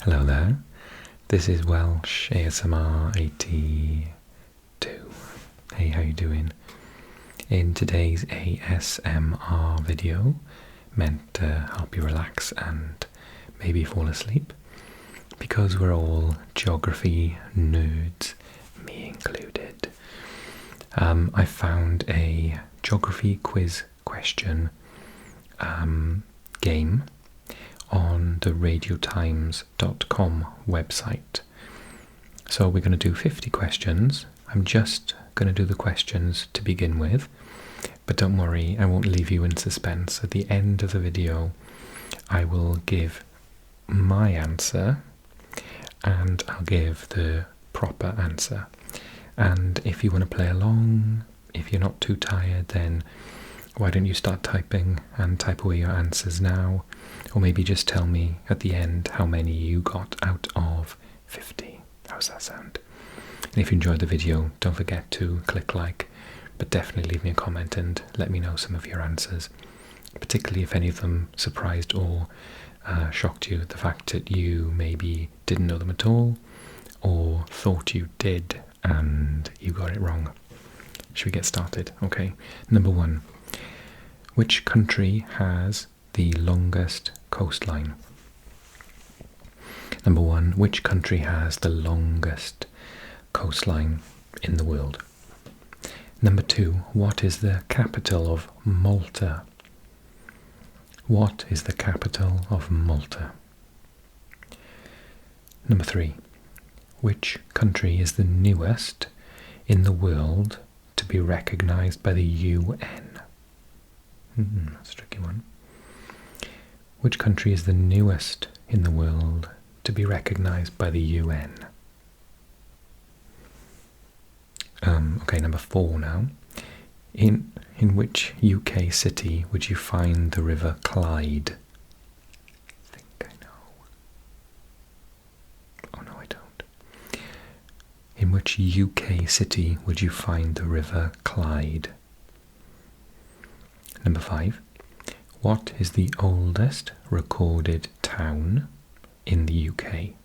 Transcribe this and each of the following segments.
Hello there, this is Welsh ASMR 82. Hey, how you doing? In today's ASMR video, meant to help you relax and maybe fall asleep, because we're all geography nerds, me included. I found a geography quiz question game on the radiotimes.com website. So we're going to do 50 questions. I'm just going to do the questions to begin with, but don't worry, I won't leave you in suspense. At the end of the video, I will give my answer and I'll give the proper answer. And if you want to play along, if you're not too tired, then why don't you start typing and type away your answers now, or maybe just tell me at the end how many you got out of 50. How's that sound? And if you enjoyed the video, don't forget to click like, but definitely leave me a comment and let me know some of your answers, particularly if any of them surprised or shocked you. The fact that you maybe didn't know them at all, or thought you did and you got it wrong. Should we get started? Okay, number 1. Which country has the longest coastline? Number 1. Which country has the longest coastline in the world? Number 2. What is the capital of Malta? What is the capital of Malta? Number 3. Which country is the newest in the world to be recognized by the UN? That's a tricky one. Which country is the newest in the world to be recognized by the UN? Okay, number 4 now. In which UK city would you find the River Clyde? I think I know. Oh no, I don't. In which UK city would you find the River Clyde? Number 5. What is the oldest recorded town in the UK?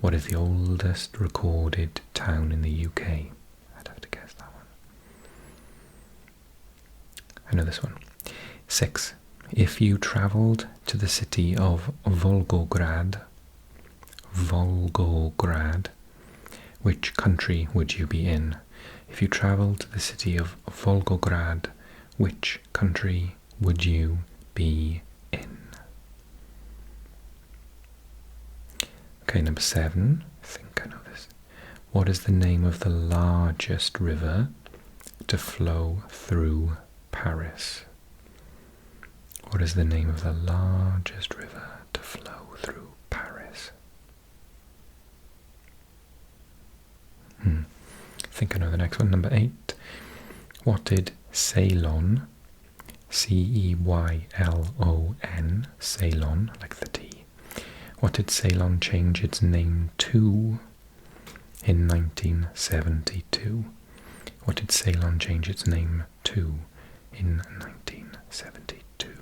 What is the oldest recorded town in the UK? I'd have to guess that one. I know this one. 6. If you travelled to the city of Volgograd, which country would you be in? If you travelled to the city of Volgograd, which country would you be in? Okay, number 7. I think I know this. What is the name of the largest river to flow through Paris? What is the name of the largest river to flow through Paris? I think I know the next one. Number 8. What did Ceylon, C-E-Y-L-O-N, Ceylon, like the tea. What did Ceylon change its name to in 1972? What did Ceylon change its name to in 1972?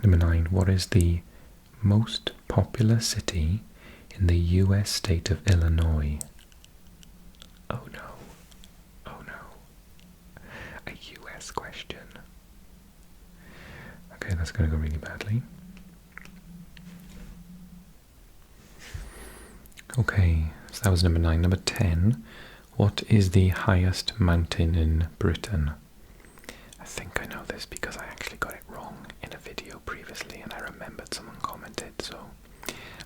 Number 9. What is the most popular city in the US state of Illinois? Oh no. A US question. Okay, that's going to go really badly. Okay, so that was number 9. Number 10. What is the highest mountain in Britain? I think I know this because I actually got it wrong in a video previously and I remembered someone commented, so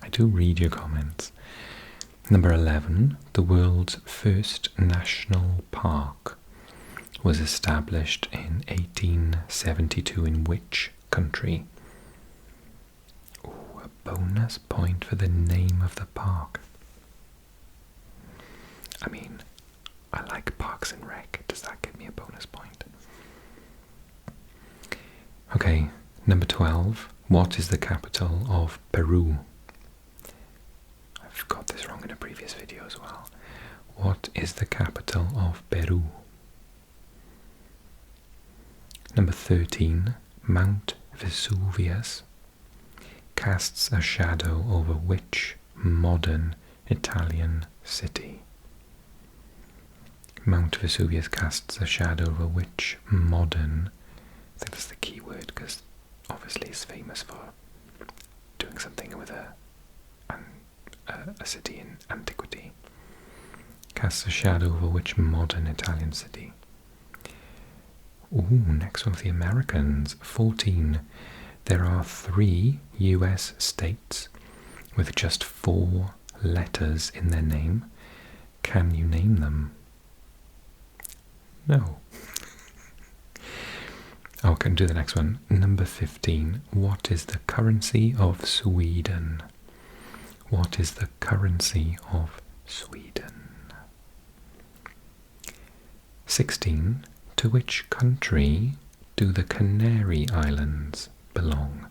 I do read your comments. Number 11. The world's first national park was established in 1872 in which country? Ooh, a bonus point for the name of the park. I mean, I like Parks and Rec. Does that give me a bonus point? Okay, number 12. What is the capital of Peru? I've got this wrong in a previous video as well. What is the capital of Peru? Number 13. Mount Vesuvius casts a shadow over which modern Italian city? Mount Vesuvius casts a shadow over which modern, I think that's the key word because obviously it's famous for doing something with a city in antiquity. Casts a shadow over which modern Italian city? Ooh, next one for the Americans. 14. There are 3 US states with just 4 letters in their name. Can you name them? No. Oh, can do the next one. Number 15. What is the currency of Sweden? What is the currency of Sweden? 16. To which country do the Canary Islands belong?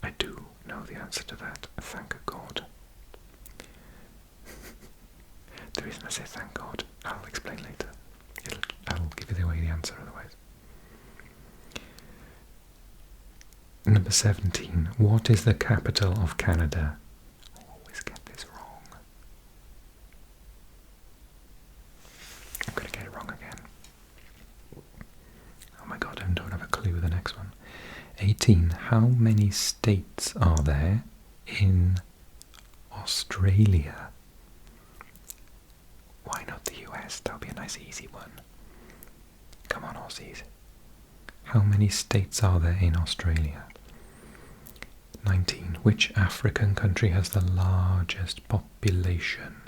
I do know the answer to that, thank God. The reason I say thank God, I'll explain later. I'll give you away the answer otherwise. Number 17. What is the capital of Canada? I always get this wrong. I'm going to get it wrong again. Oh my God, I don't have a clue with the next one. 18. How many states are there in Australia? Why not the US? That would be a nice easy one. Come on, Aussies. How many states are there in Australia? 19. Which African country has the largest population?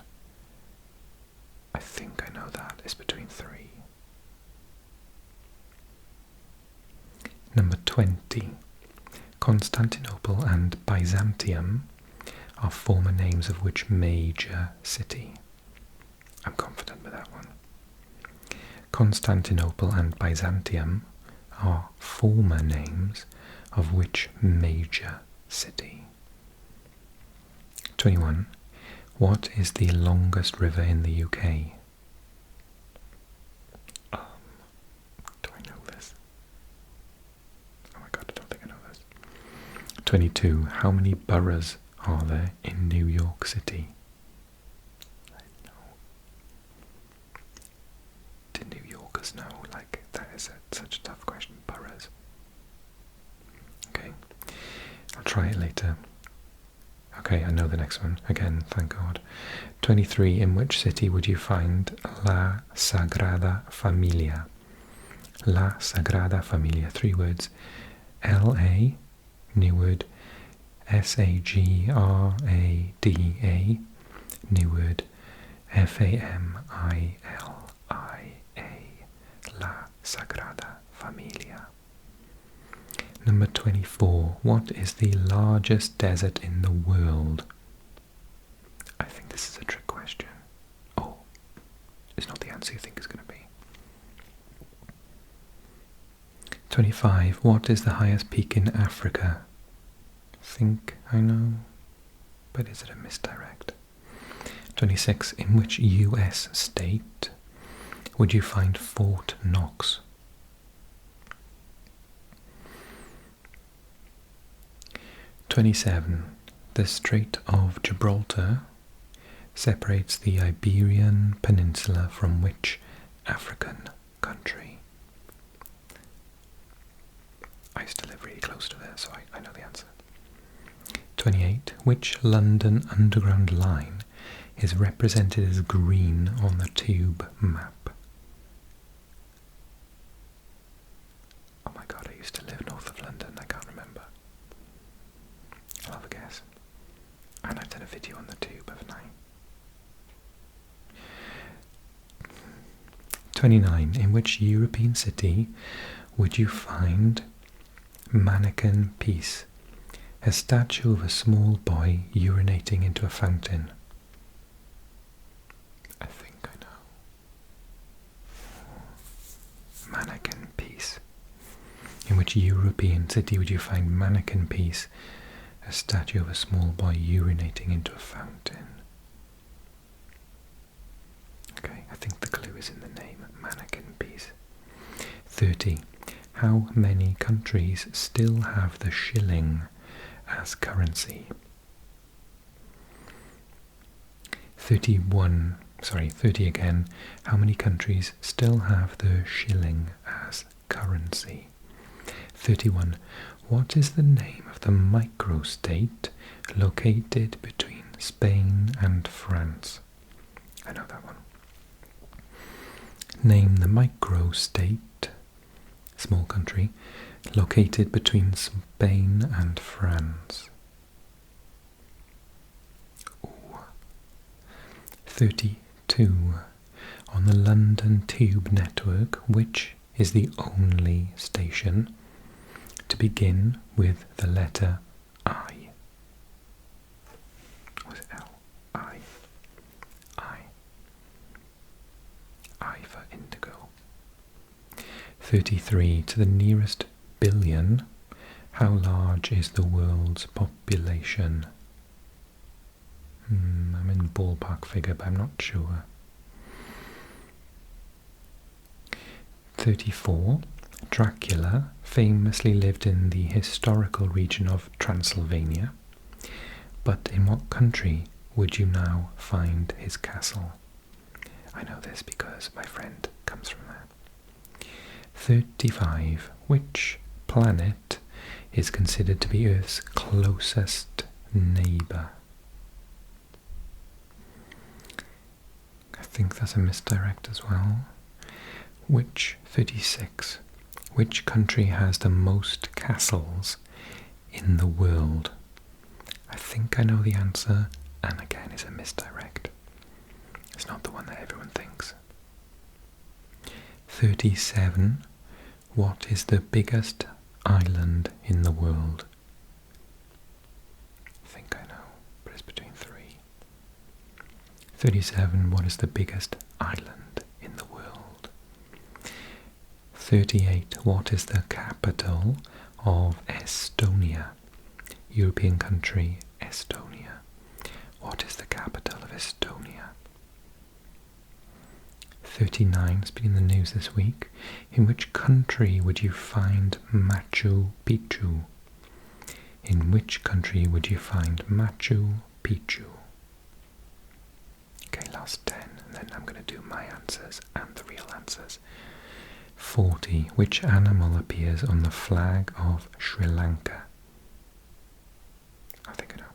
I think I know that. It's between 3. Number 20. Constantinople and Byzantium are former names of which major city? I'm confident with that one. Constantinople and Byzantium are former names of which major city? 21. What is the longest river in the UK? Do I know this? Oh my God, I don't think I know this. 22. How many boroughs are there in New York City? New Yorkers know, like, that is such a tough question. Boroughs. Okay, I'll try it later. Okay, I know the next one. Again, thank God. 23. In which city would you find La Sagrada Familia? La Sagrada Familia. 3 words. L-A, new word. S-A-G-R-A-D-A, new word. F-A-M-I-L-I. La Sagrada Familia. Number 24. What is the largest desert in the world? I think this is a trick question. Oh, it's not the answer you think it's going to be. 25. What is the highest peak in Africa? Think I know, but is it a misdirect? 26. In which US state would you find Fort Knox? 27. The Strait of Gibraltar separates the Iberian Peninsula from which African country? I used to live really close to there, so I know the answer. 28. Which London Underground line is represented as green on the tube map? Oh my God, I used to live north of London, I can't remember. I'll have a guess. And I've done a video on the tube, haven't I? 29. In which European city would you find Mannequin Peace, a statue of a small boy urinating into a fountain? I think I know. Mannequin Peace. In which European city would you find Mannequin Peace, a statue of a small boy urinating into a fountain? Okay, I think the clue is in the name, Mannequin Peace. 30. how many countries still have the shilling as currency? 30 again. How many countries still have the shilling as currency? 31. What is the name of the microstate located between Spain and France? I know that one. Name the microstate, small country, located between Spain and France. 32. On the London Tube network, which is the only station to begin with the letter I? Was it L? I. I for indigo. 33. To the nearest billion, how large is the world's population? I'm in ballpark figure, but I'm not sure. 34. Dracula famously lived in the historical region of Transylvania, but in what country would you now find his castle? I know this because my friend comes from there. 35. Which planet is considered to be Earth's closest neighbour? I think that's a misdirect as well. 36. Which country has the most castles in the world? I think I know the answer, and again it's a misdirect. It's not the one that everyone thinks. 37. What is the biggest island in the world? I think I know, but it's between 3. 37. What is the biggest island in the world? 38. What is the capital of Estonia? European country, Estonia. What is the capital of Estonia? 39. It's been in the news this week. In which country would you find Machu Picchu? In which country would you find Machu Picchu? Okay, last 10, and then I'm going to do my answers and the real answers. 40. Which animal appears on the flag of Sri Lanka? I think I know.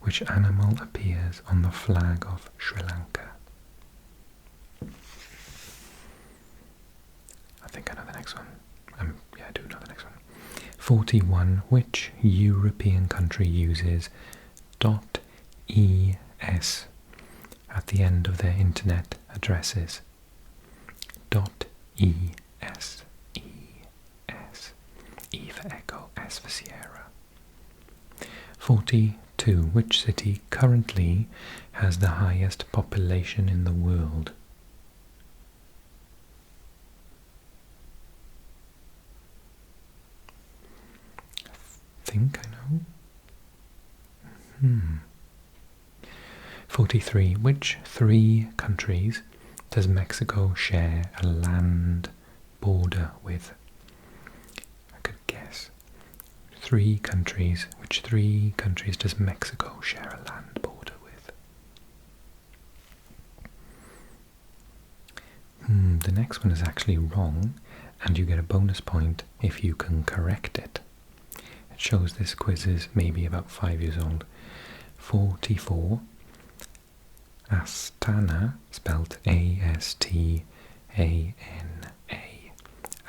Which animal appears on the flag of Sri Lanka? I think I know the next one. Yeah, I do know the next one. 41. Which European country uses .es at the end of their internet addresses? .es. E for Echo, S for Sierra. 42. Which city currently has the highest population in the world? I think I know. 43. Which 3 countries does Mexico share a land border with? I could guess. 3 countries. Which 3 countries does Mexico share a land border with? The next one is actually wrong, and you get a bonus point if you can correct it. It shows this quiz is maybe about 5 years old. 44. Astana, spelled A-S-T-A-N-A.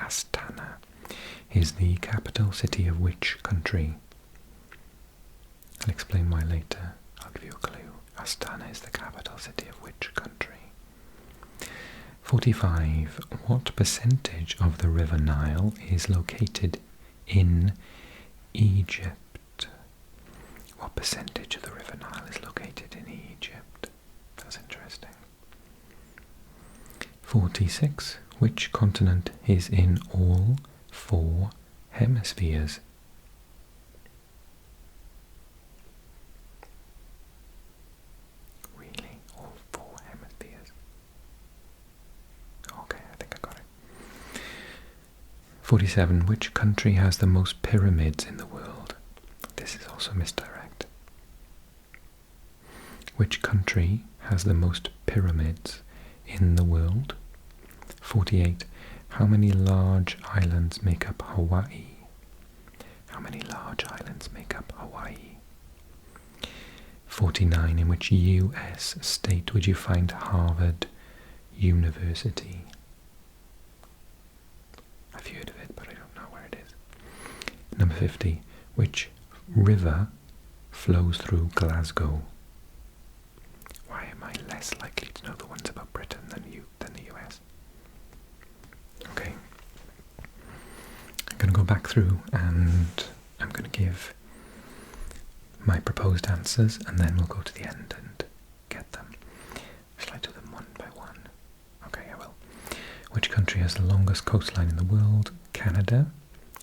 Astana is the capital city of which country? I'll explain why later. I'll give you a clue. Astana is the capital city of which country? 45. What percentage of the River Nile is located in Egypt? What percentage of the River Nile is located in Egypt? That's interesting. 46. Which continent is in all 4 hemispheres? Really? All 4 hemispheres? Okay, I think I got it. 47. Which country has the most pyramids in the world? This is also misdirect. Which country has the most pyramids in the world? 48. How many large islands make up Hawaii? How many large islands make up Hawaii? 49. In which US state would you find Harvard University? I've heard of it, but I don't know where it is. Number 50. Which river flows through Glasgow? Why am I less likely to know the ones about Britain than the US? Okay. I'm going to go back through and I'm going to give my proposed answers and then we'll go to the end and get them. Shall I do them one by one? Okay, I will. Which country has the longest coastline in the world? Canada.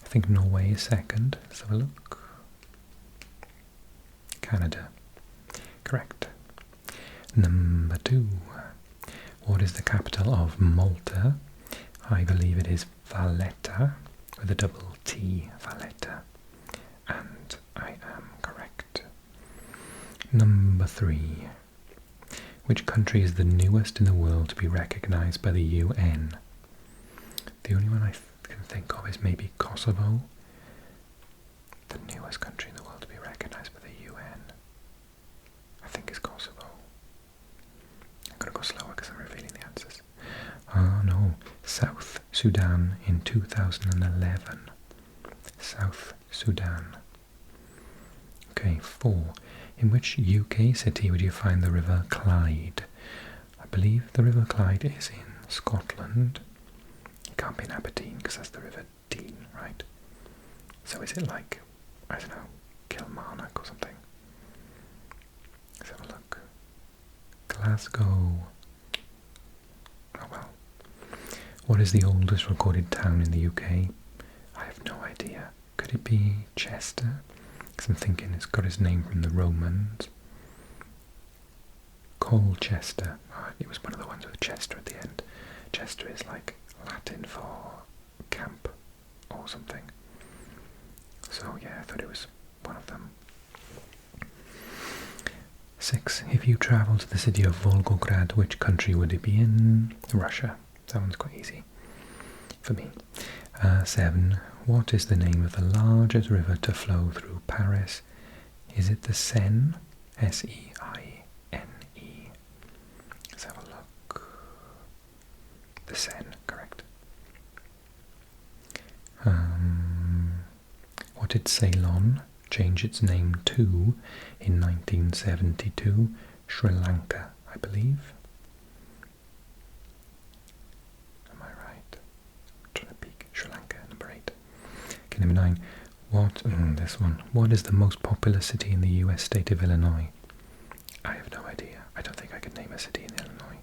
I think Norway is second. Let's have a look. Canada. Correct. Number 2. What is the capital of Malta? I believe it is Valletta, with a double T, Valletta. And I am correct. Number 3. Which country is the newest in the world to be recognised by the UN? The only one I can think of is maybe Kosovo. The newest country in the world to be recognised by the UN. I think is Kosovo. I'm going to go slower because I'm revealing the answers. Oh no, South Sudan in 2011. South Sudan. Okay, 4. In which UK city would you find the River Clyde? I believe the River Clyde is in Scotland. It can't be in Aberdeen because that's the River Dean, right? So is it like, I don't know, Kilmarnock or something? Let's have a look. Glasgow. Oh well. What is the oldest recorded town in the UK? I have no idea. Could it be Chester? Because I'm thinking it's got its name from the Romans. Colchester. Oh, it was one of the ones with Chester at the end. Chester is like Latin for camp or something. So yeah, I thought it was one of them. 6. If you travel to the city of Volgograd, which country would it be in? Russia. That one's quite easy for me. 7. What is the name of the largest river to flow through Paris? Is it the Seine? S-E-I-N-E. Let's have a look. The Seine, correct. What did Ceylon change its name to in 1972? Sri Lanka, I believe. Am I right? I'm trying to peek. Sri Lanka, number 8. Okay, number 9. This one. What is the most populous city in the US state of Illinois? I have no idea. I don't think I could name a city in Illinois.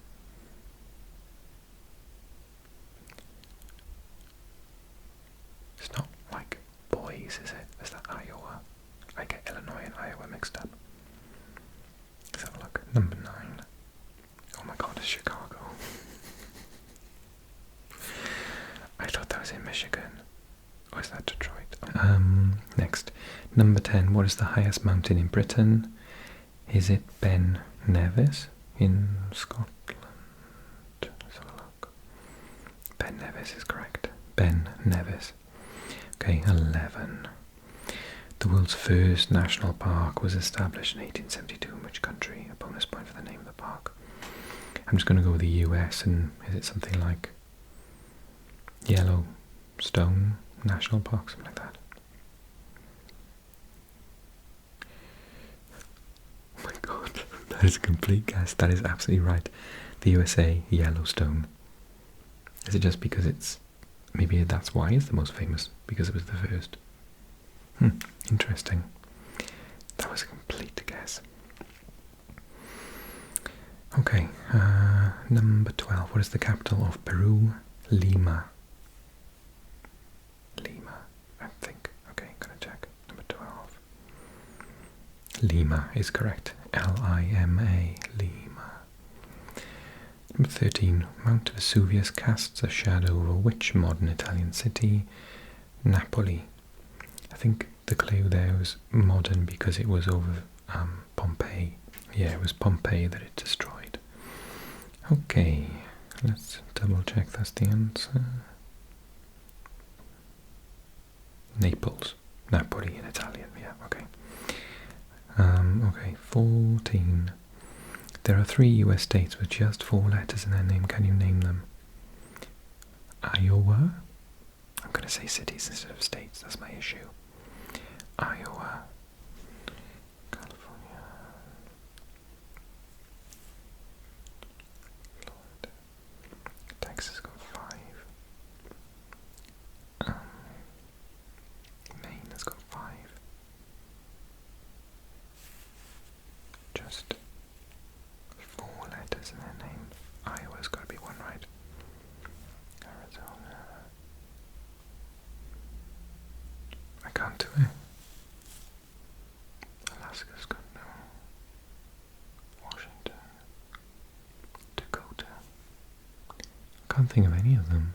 It's not like Boise, is it? Is that Iowa? I get Illinois and Iowa mixed up. Let's have a look. Number 9. Oh my god, it's Chicago. I thought that was in Michigan. Or is that Detroit? Next. Number 10. What is the highest mountain in Britain? Is it Ben Nevis in Scotland? Let's have a look. Ben Nevis is correct. Ben Nevis. Okay, 11. The world's first national park was established in 1872 in which country? A bonus point for the name of the park. I'm just going to go with the US, and is it something like Yellowstone National Park, something like that? Oh my god, that is a complete guess. That is absolutely right. The USA, Yellowstone. Is it just because it's, maybe that's why it's the most famous, because it was the first? Interesting. That was a complete guess. Okay, number 12. What is the capital of Peru? Lima. Lima, I think. Okay, gonna check. Number 12. Lima is correct. L-I-M-A, Lima. Number 13. Mount Vesuvius casts a shadow over which modern Italian city? Napoli. I think the clue there was modern because it was over Pompeii. Yeah, it was Pompeii that it destroyed. Okay, let's double check that's the answer. Naples. Napoli in Italian, yeah, okay. Okay, 14. There are 3 US states with just 4 letters in their name. Can you name them? Iowa? I'm going to say cities instead of states, that's my issue. Iowa. California. Florida. Texas got 5. Maine has got 5. Just 4 letters in their name. Iowa's got to be one, right? Arizona. I can't do it. Alaska's got no. Washington. Dakota. I can't think of any of them.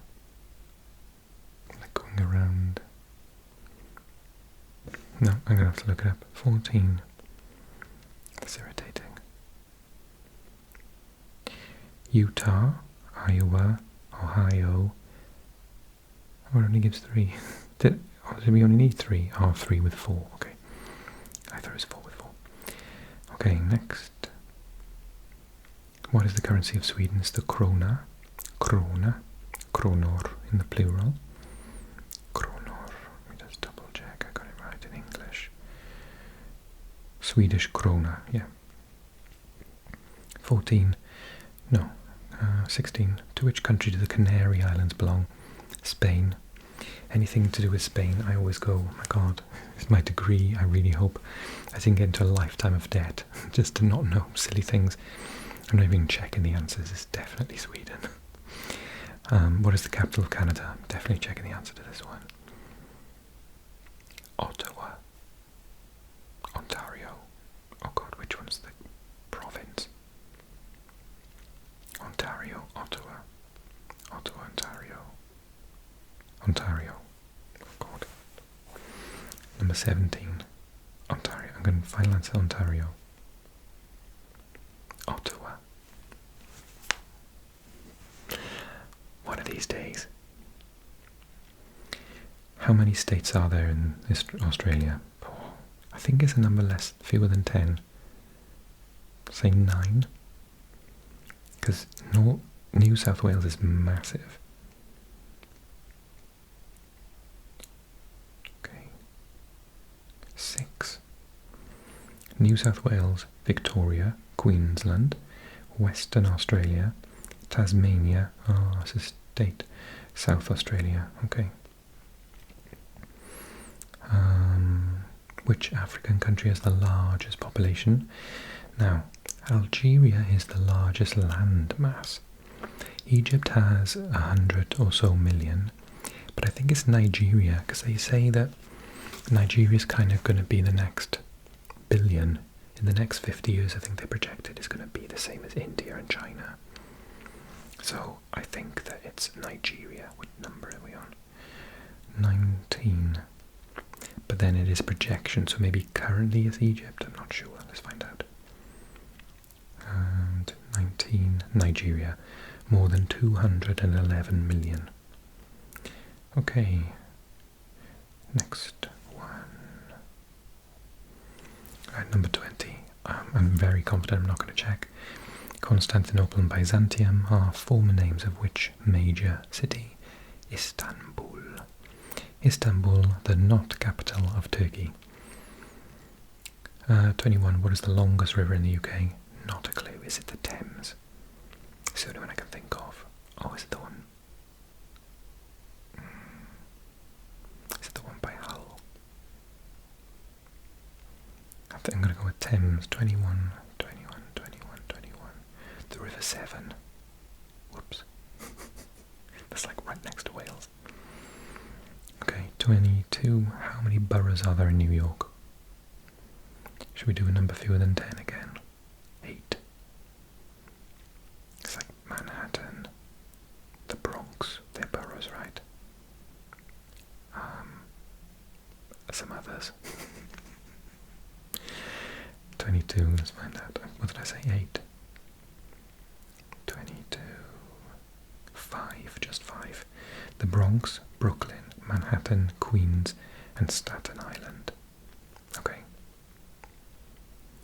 Like going around. No, I'm gonna have to look it up. 14. That's irritating. Utah, Iowa, Ohio. Oh, it only gives 3. Did we only need 3? Oh, 3 with 4. Okay. I thought it was 4 with 4. Okay, next. What is the currency of Sweden? It's the krona. Krona. Kronor in the plural. Kronor. Let me just double check. I got it right in English. Swedish krona, yeah. 14. No. 16. To which country do the Canary Islands belong? Spain. Anything to do with Spain, I always go, oh my god, it's my degree, I really hope I didn't get into a lifetime of debt just to not know silly things. I'm not even checking the answers, it's definitely Sweden. What is the capital of Canada? I'm definitely checking the answer to this one. Ottawa. Ontario. Oh god, which one's the province? Ontario, Ottawa. Ottawa, Ontario. Ontario. Oh god. Number 17. Ontario. I'm going to final answer Ontario. Ottawa. One of these days. How many states are there in Australia? Oh, I think it's a number fewer than 10. Say 9. Because New South Wales is massive. Okay. 6. New South Wales, Victoria, Queensland, Western Australia, Tasmania, it's a state, South Australia, okay. Which African country has the largest population? Now, Algeria is the largest land mass. Egypt has 100 or so million, but I think it's Nigeria, because they say that Nigeria is kind of going to be the next billion. In the next 50 years, I think they projected is going to be the same as India and China. So I think that it's Nigeria. What number are we on? 19. But then it is projection, so maybe currently it's Egypt. I'm not sure. Let's find out. And 19, Nigeria. More than 211 million. Okay. Next one. Alright, number 20. I'm very confident I'm not going to check. Constantinople and Byzantium are former names of which major city? Istanbul. Istanbul, the not capital of Turkey. 21. What is the longest river in the UK? Not a clue. Is it the Thames? It's the only one I can think of. Oh, is it the one? Is it the one by Hull? I think I'm going to go with Thames. 21. The River Severn. Whoops. That's like right next to Wales. Okay, 22. How many boroughs are there in New York? Should we do a number fewer than 10 again? 8. It's like Manhattan, the Bronx, they're boroughs, right? 22, let's find out. What did I say? 8. 22. 5, just 5. The Bronx, Brooklyn, Manhattan, Queens, and Staten Island. Okay.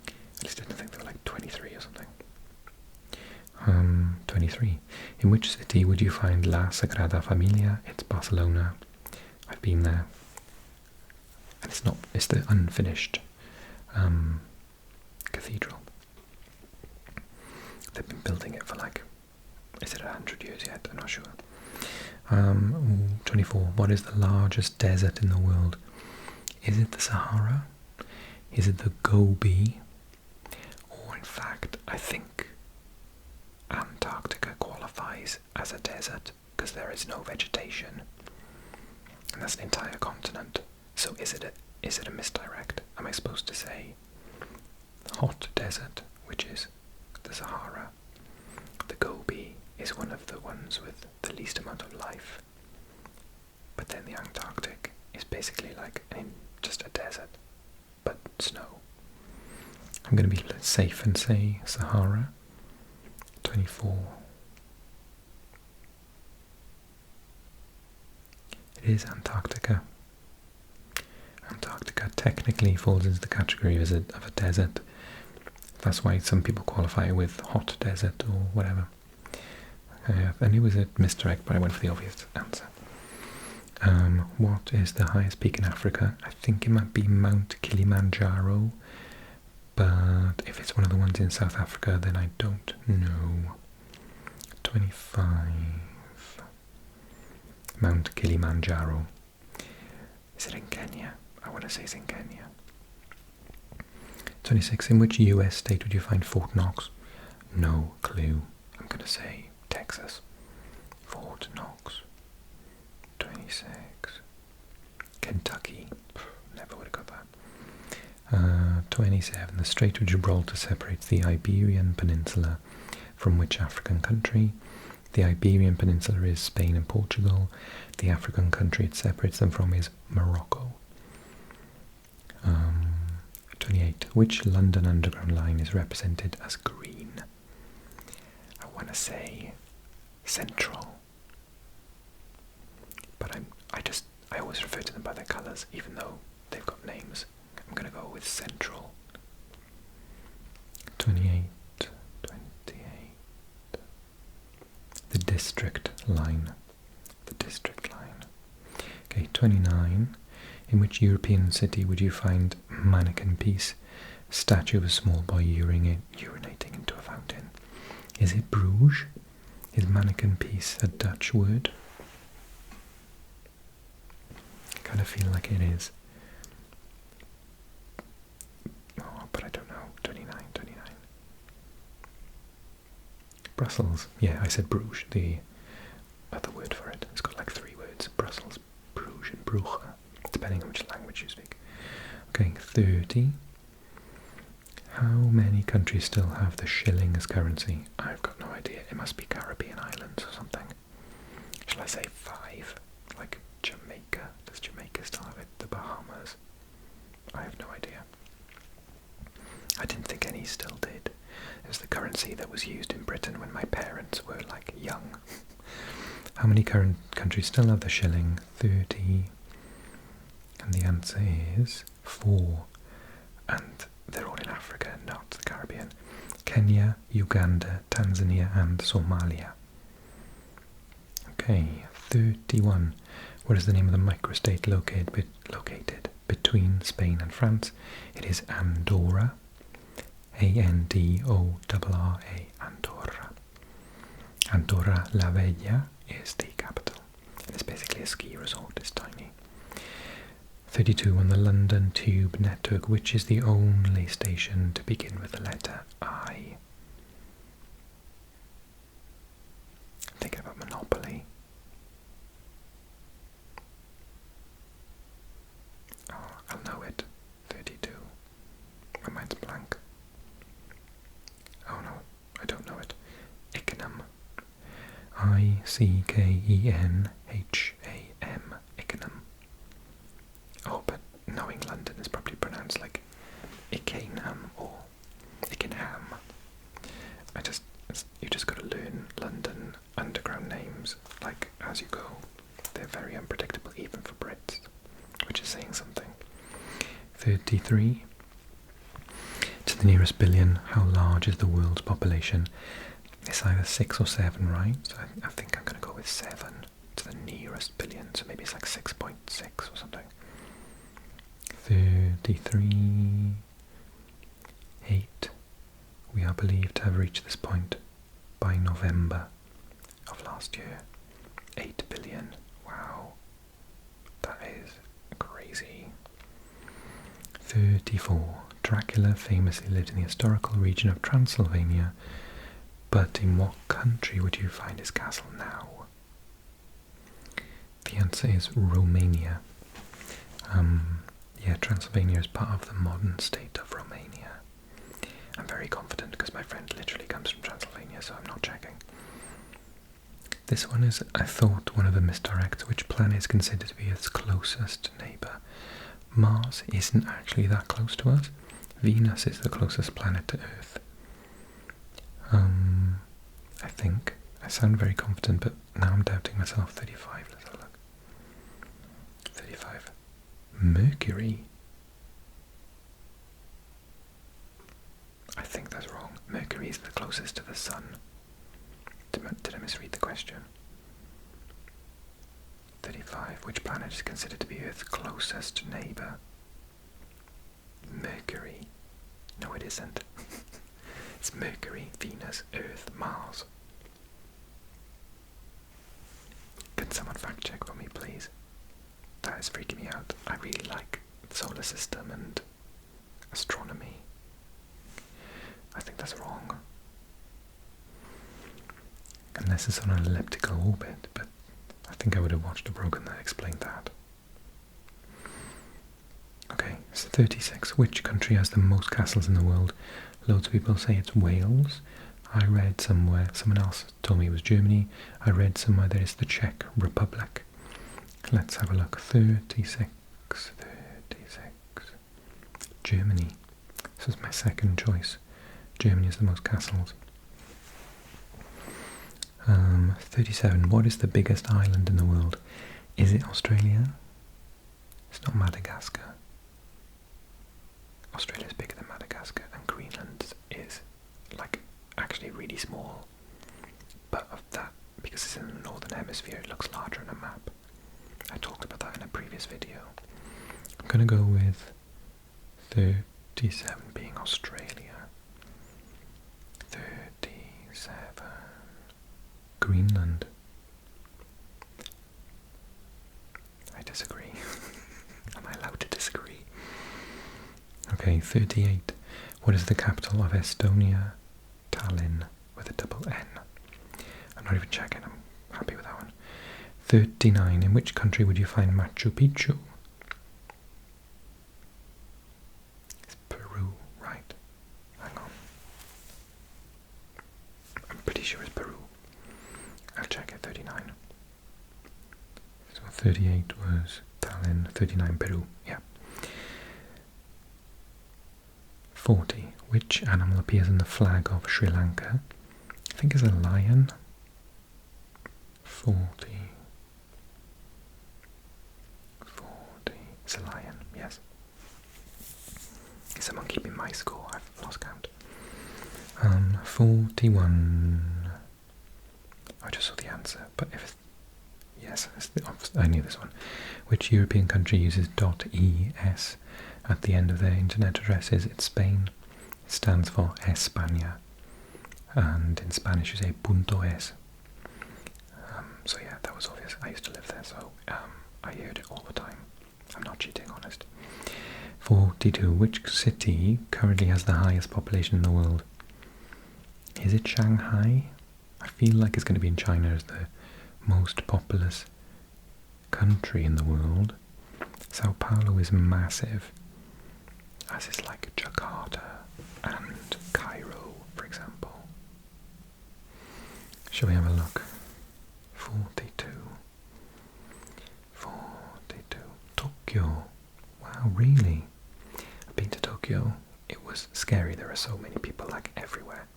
I just didn't think there were like 23 or something. 23. In which city would you find La Sagrada Familia? It's Barcelona. I've been there. And it's the unfinished cathedral. They've been building it for like, is it 100 years yet? I'm not sure. 24. What is the largest desert in the world? Is it the Sahara? Is it the Gobi? Or in fact, I think Antarctica qualifies as a desert because there is no vegetation. And that's an entire continent. So is it a misdirect? Am I supposed to say hot desert, which is the Sahara? The Gobi is one of the ones with the least amount of life. But then the Antarctic is basically like just a desert, but snow. I'm going to be safe and say Sahara. 24. It is Antarctica. Antarctica technically falls into the category of a desert. That's why some people qualify with hot desert or whatever. And it was a misdirect, but I went for the obvious answer. What is the highest peak in Africa? I think it might be Mount Kilimanjaro, but if it's one of the ones in South Africa, then I don't know. 25. Mount Kilimanjaro. Is it in Kenya? I want to say it's in Kenya. 26. In which US state would you find Fort Knox? No clue. I'm going to say Texas. Fort Knox. 26. Kentucky. Never would have got that. 27. The Strait of Gibraltar separates the Iberian Peninsula from which African country? The Iberian Peninsula is Spain and Portugal. The African country it separates them from is Morocco. 28. Which London Underground line is represented as green? I want to say Central. But I always refer to them by their colours, even though they've got names. I'm going to go with Central. 28. 28. The District line. The District line. Okay, 29. In which European city would you find mannequin piece, statue of a small boy urinating into a fountain? Is it Bruges? Is mannequin piece a Dutch word? I kind of feel like it is. Oh, but I don't know. 29. Brussels. Yeah, I said Bruges, the other word for it. It's got like 3 words. Brussels, Bruges, and Brugge, depending on which language you speak. Okay, 30. How many countries still have the shilling as currency? I've got no idea. It must be Caribbean islands or something. Shall I say 5? Like Jamaica. Does Jamaica still have it? The Bahamas? I have no idea. I didn't think any still did. It was the currency that was used in Britain when my parents were like young. How many current countries still have the shilling? 30. And the answer is 4. And they're all in Africa, not the Caribbean. Kenya, Uganda, Tanzania, and Somalia. Okay, 31. What is the name of the microstate located between Spain and France? It is Andorra. Andorra. Andorra. Andorra la Vella is the capital. It's basically a ski resort. It's tiny. 32. On the London Tube network, which is the only station to begin with the letter I? I'm thinking about Monopoly. Oh, I'll know it. 32. My mind's blank. Oh no, I don't know it. Ickenham. Ickenham. Ickenham. Oh, but knowing London is probably pronounced like Ickenham or 33. To the nearest billion, how large is the world's population? It's either 6 or 7, right? So I think I'm going to go with 7 to the nearest billion, so maybe it's like 6.6 or something. 33. 8. We are believed to have reached this point by November of last year. 8 billion. Wow. That is crazy. 34. Dracula famously lived in the historical region of Transylvania, but in what country would you find his castle now? The answer is Romania. Yeah, Transylvania is part of the modern state of Romania. I'm very confident because my friend literally comes from Transylvania, so I'm not checking. This one is, I thought, one of the misdirects. Which planet is considered to be its closest neighbour? Mars isn't actually that close to us. Venus is the closest planet to Earth. I think. I sound very confident, but now I'm doubting myself. 35, let's have a look. 35. Mercury? I think that's wrong. Mercury is the closest to the Sun. Did I misread the question? 35. Which planet is considered to be Earth's closest neighbour? Mercury. No, it isn't. It's Mercury, Venus, Earth, Mars. Can someone fact check for me, please? That is freaking me out. I really like the solar system and astronomy. I think that's wrong. Unless it's on an elliptical orbit, but I think I would have watched a program that explained that. Okay, so 36. Which country has the most castles in the world? Loads of people say it's Wales. I read somewhere, someone else told me it was Germany. I read somewhere that it's the Czech Republic. Let's have a look. 36. Germany. This is my second choice. Germany has the most castles. 37. What is the biggest island in the world? Is it Australia? It's not Madagascar. Australia is bigger than Madagascar, and Greenland is like actually really small. But of that, because it's in the northern hemisphere, it looks larger on a map. I talked about that in a previous video. I'm gonna go with 37 being Australia. 37. Greenland. I disagree. Am I allowed to disagree? Okay, 38. What is the capital of Estonia? Tallinn, with a double N. I'm not even checking, I'm happy with that one. 39. In which country would you find Machu Picchu? It's Peru, right? Hang on. I'm pretty sure it's Peru. I'll check it. 39. So 38 was Tallinn, 39 Peru, yeah. 40. Which animal appears in the flag of Sri Lanka? I think it's a lion. 40. It's a lion, yes. Is someone keeping my score? I've lost count. 41. I just saw the answer, but if it's, yes, I knew this one. Which European country uses .es at the end of their internet addresses? It's Spain. It stands for España, and in Spanish you say .es. So yeah, that was obvious. I used to live there, so I heard it all the time. I'm not cheating, honest. 42. Which city currently has the highest population in the world? Is it Shanghai? I feel like it's going to be in China as the most populous country in the world. Sao Paulo is massive, as is like Jakarta and Cairo, for example. Shall we have a look? 42. 42. Tokyo. Wow, really? I've been to Tokyo. It was scary. There are so many people like everywhere.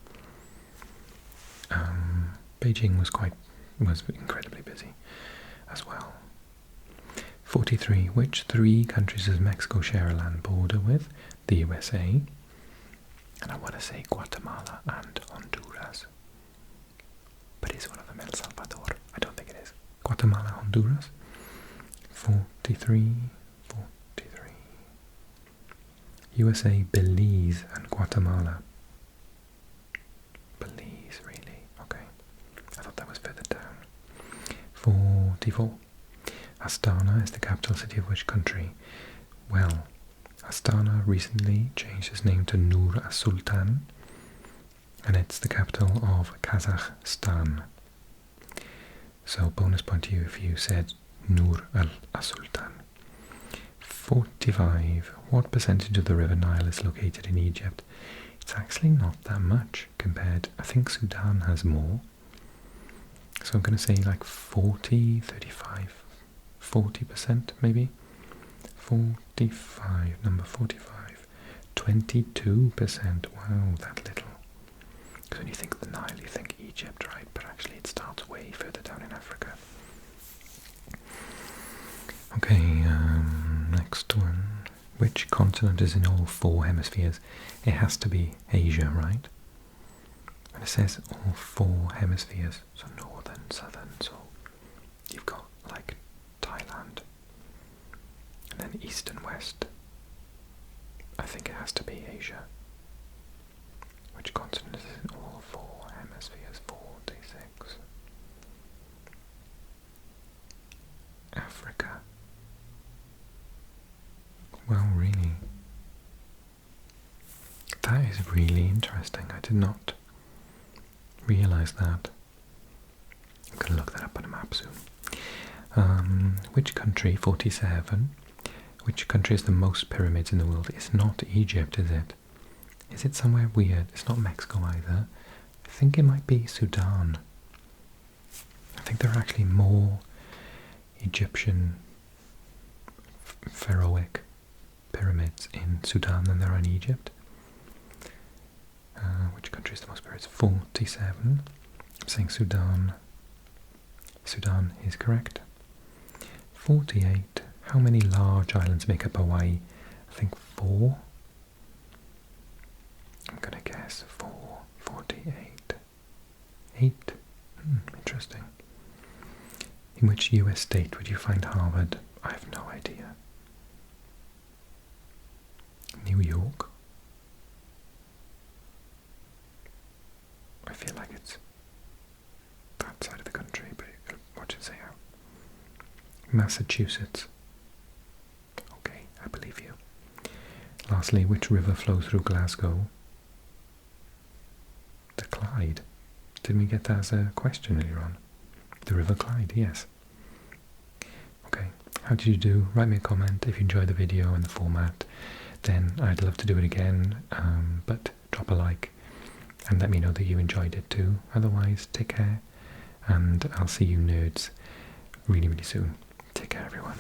Beijing was incredibly busy as well. 43. Which three countries does Mexico share a land border with? The USA, and I want to say Guatemala and Honduras. But is one of them El Salvador? I don't think it is. Guatemala, Honduras. 43. USA, Belize and Guatemala. Belize, really? Okay. I thought that was further down. 44. Astana is the capital city of which country? Well, Astana recently changed its name to Nur Sultan, and it's the capital of Kazakhstan. So bonus point to you if you said Nur al-Sultan. 45. What percentage of the River Nile is located in Egypt? It's actually not that much compared. I think Sudan has more. So I'm going to say like 40, 35, 40% maybe. 45, number 45. 22%. Wow, that little. Because when you think of the Nile, you think Egypt, right? But actually it starts way further down in Africa. Okay, next one. Which continent is in all four hemispheres? It has to be Asia, right? And it says all four hemispheres, so northern, southern, so you've got like Thailand, and then east and west. I think it has to be Asia. Which continent is in all four hemispheres? 46. Africa. Well, really, that is really interesting. I did not realise that. I'm going to look that up on a map soon. Which country, 47, which country has the most pyramids in the world? It's not Egypt, is it? Is it somewhere weird? It's not Mexico either. I think it might be Sudan. I think there are actually more Egyptian pharaohic pyramids in Sudan than there are in Egypt. Which country is the most pyramids? 47. I'm saying Sudan. Sudan is correct. 48. How many large islands make up Hawaii? I think 4. I'm going to guess 4. 48. 8. Interesting. In which US state would you find Harvard? I have no idea. New York? I feel like it's that side of the country, but watch it say out. Massachusetts. Okay, I believe you. Lastly, which river flows through Glasgow? The Clyde. Didn't we get that as a question earlier on? The River Clyde, yes. Okay, how did you do? Write me a comment if you enjoyed the video and the format. Then I'd love to do it again, but drop a like and let me know that you enjoyed it too. Otherwise, take care, and I'll see you nerds really, really soon. Take care, everyone.